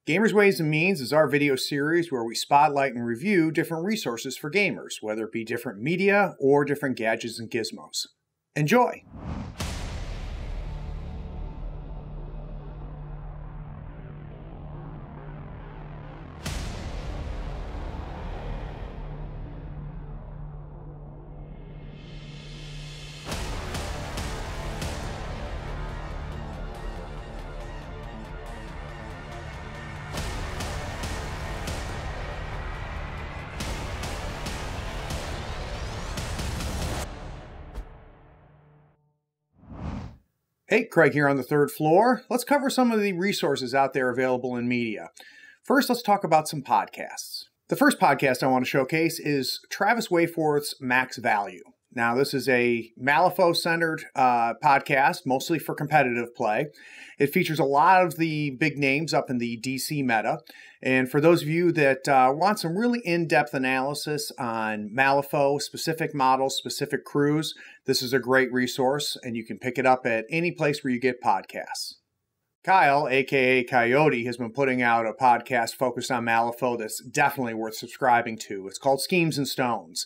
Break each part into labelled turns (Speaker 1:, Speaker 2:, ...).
Speaker 1: Gamers Ways and Means is our video series where we spotlight and review different resources for gamers, whether it be different media or different gadgets and gizmos. Enjoy! Hey, Craig here on the third floor. Let's cover some of the resources out there available in media. First, let's talk about some podcasts. The first podcast I want to showcase is Travis Wayforth's MaxValue. Now, this is a Malifaux-centered podcast, mostly for competitive play. It features a lot of the big names up in the DC meta. And for those of you that want some really in-depth analysis on Malifaux, specific models, specific crews, this is a great resource, and you can pick it up at any place where you get podcasts. Kyle, aka Coyote, has been putting out a podcast focused on Malifaux that's definitely worth subscribing to. It's called Schemes and Stones.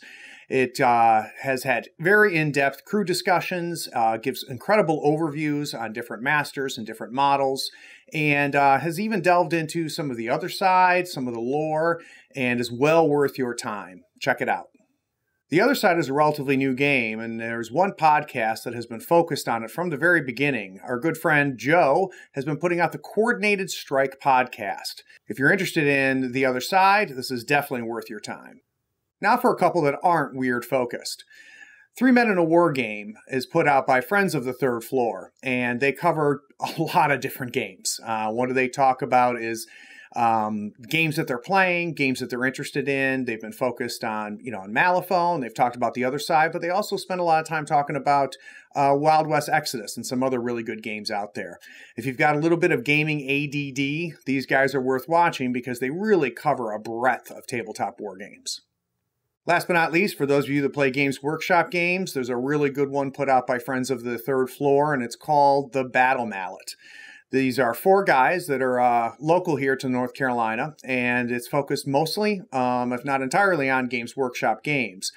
Speaker 1: It has had very in-depth crew discussions, gives incredible overviews on different masters and different models, and has even delved into some of the other side, some of the lore, and is well worth your time. Check it out. The Other Side is a relatively new game, and there's one podcast that has been focused on it from the very beginning. Our good friend Joe has been putting out the Coordinated Strike podcast. If you're interested in The Other Side, this is definitely worth your time. Now for a couple that aren't weird focused. 3 Men in a War Game is put out by friends of the third floor, and they cover a lot of different games. One they talk about is games that they're playing, games that they're interested in. They've been focused on, on Malifaux, and they've talked about The Other Side, but they also spend a lot of time talking about Wild West Exodus and some other really good games out there. If you've got a little bit of gaming ADD, these guys are worth watching because they really cover a breadth of tabletop war games. Last but not least, for those of you that play Games Workshop games, there's a really good one put out by friends of the third floor, and it's called The Battle Mallet. These are 4 guys that are local here to North Carolina, and it's focused mostly, if not entirely, on Games Workshop games.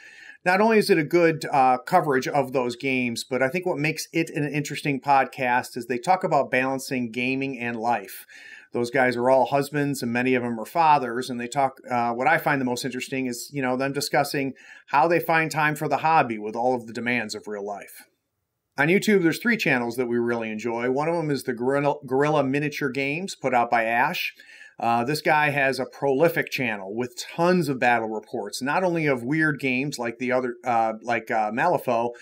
Speaker 1: Not only is it a good coverage of those games, but I think what makes it an interesting podcast is they talk about balancing gaming and life. Those guys are all husbands, and many of them are fathers, and they talk, what I find the most interesting is, them discussing how they find time for the hobby with all of the demands of real life. On YouTube, there's 3 channels that we really enjoy. One of them is the Gorilla Miniature Games, put out by Ash. This guy has a prolific channel with tons of battle reports, not only of weird games like Malifaux,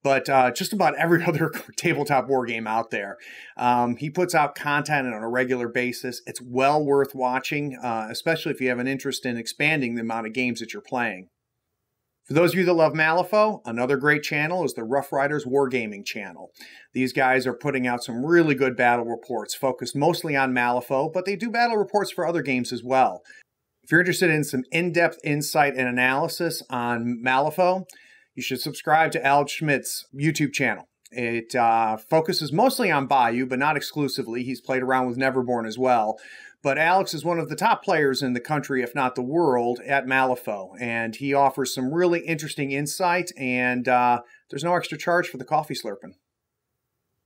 Speaker 1: but just about every other tabletop war game out there. He puts out content on a regular basis. It's well worth watching, especially if you have an interest in expanding the amount of games that you're playing. For those of you that love Malifaux, another great channel is the Rough Riders Wargaming channel. These guys are putting out some really good battle reports focused mostly on Malifaux, but they do battle reports for other games as well. If you're interested in some in-depth insight and analysis on Malifaux, you should subscribe to Alex Schmidt's YouTube channel. It focuses mostly on Bayou, but not exclusively. He's played around with Neverborn as well. But Alex is one of the top players in the country, if not the world, at Malifaux. And he offers some really interesting insight, and there's no extra charge for the coffee slurping.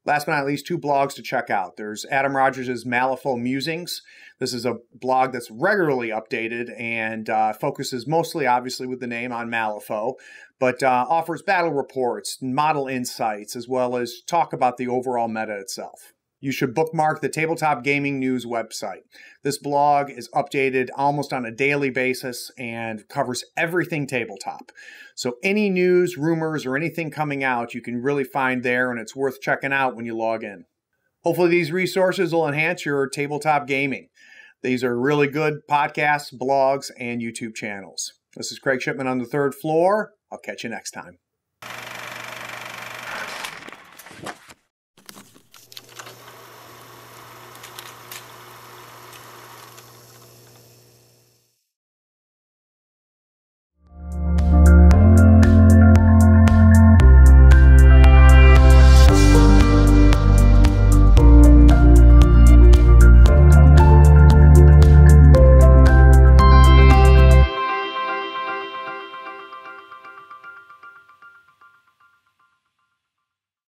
Speaker 1: Last but not least, 2 blogs to check out. There's Adam Rogers' Malifaux Musings. This is a blog that's regularly updated and focuses mostly, obviously, with the name on Malifaux, but offers battle reports, model insights, as well as talk about the overall meta itself. You should bookmark the Tabletop Gaming News website. This blog is updated almost on a daily basis and covers everything tabletop. So any news, rumors, or anything coming out, you can really find there, and it's worth checking out when you log in. Hopefully these resources will enhance your tabletop gaming. These are really good podcasts, blogs, and YouTube channels. This is Craig Shipman on the third floor. I'll catch you next time.